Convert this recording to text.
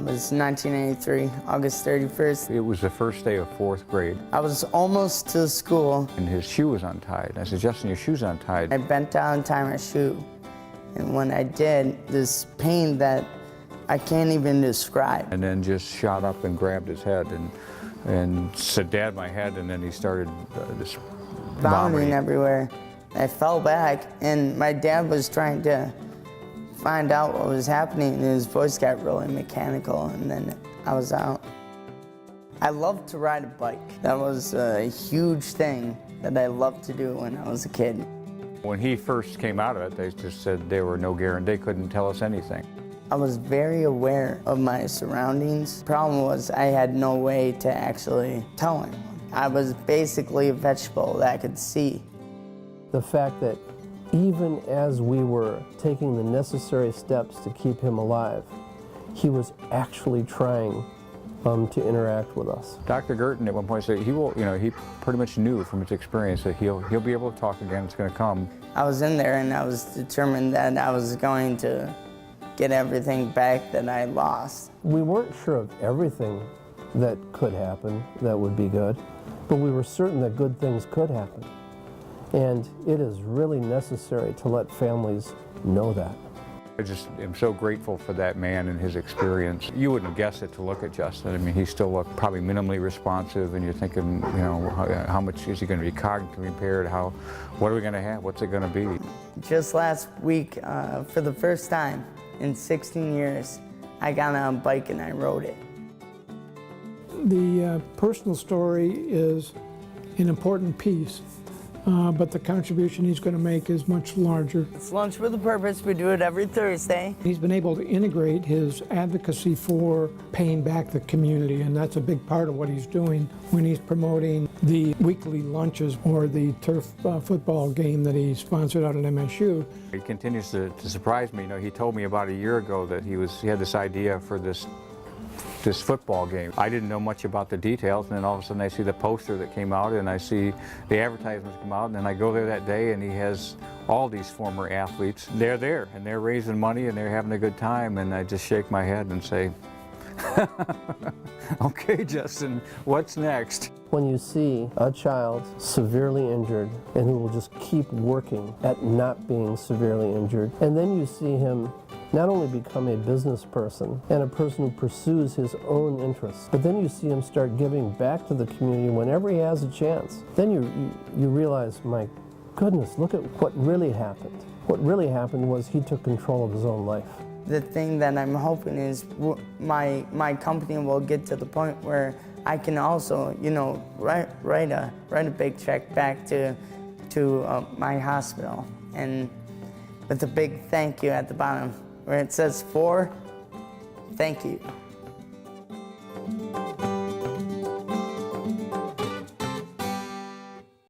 was 1983, August 31st. It was the first day of 4th grade, I was almost to school. and his shoe was untied. I said, Justin, your shoe's untied. I bent down to tie my shoe. And when I did, this pain that I can't even describe. And then just shot up and grabbed his head and said, Dad, my head, and then he started just Vomiting everywhere. I fell back, and my dad was trying to find out what was happening, and his voice got really mechanical, and then I was out. I loved to ride a bike. That was a huge thing that I loved to do when I was a kid. When he first came out of it, they just said there were no guarantee. They couldn't tell us anything. I was very aware of my surroundings. Problem was I had no way to actually tell anyone. I was basically a vegetable that I could see. The fact that even as we were taking the necessary steps to keep him alive, he was actually trying to interact with us. Dr. Gerton at one point said he will, he pretty much knew from his experience that he'll be able to talk again. It's going to come. I was in there and I was determined that I was going to get everything back that I lost. We weren't sure of everything that could happen that would be good, but we were certain that good things could happen. And it is really necessary to let families know that. I just am so grateful for that man and his experience. You wouldn't have guessed it to look at Justin. I mean, he still looked probably minimally responsive, and you're thinking, how much is he going to be cognitively impaired? What are we going to have? What's it going to be? Just last week, for the first time in 16 years, I got on a bike and I rode it. The personal story is an important piece, but the contribution he's going to make is much larger. It's Lunch with a Purpose. We do it every Thursday. He's been able to integrate his advocacy for paying back the community, and that's a big part of what he's doing when he's promoting the weekly lunches or the turf football game that he sponsored out at MSU. He continues to surprise me. He told me about a year ago that he had this idea for this football game. I didn't know much about the details, and then all of a sudden I see the poster that came out, and I see the advertisements come out, and then I go there that day, and he has all these former athletes. They're there, and they're raising money, and they're having a good time, and I just shake my head and say, okay, Justin, what's next? When you see a child severely injured and who will just keep working at not being severely injured, and then you see him not only become a business person and a person who pursues his own interests, but then you see him start giving back to the community whenever he has a chance. Then you realize, my goodness, look at what really happened. What really happened was he took control of his own life. The thing that I'm hoping is my company will get to the point where I can also, write a big check back to my hospital, and with a big thank you at the bottom where it says thank you.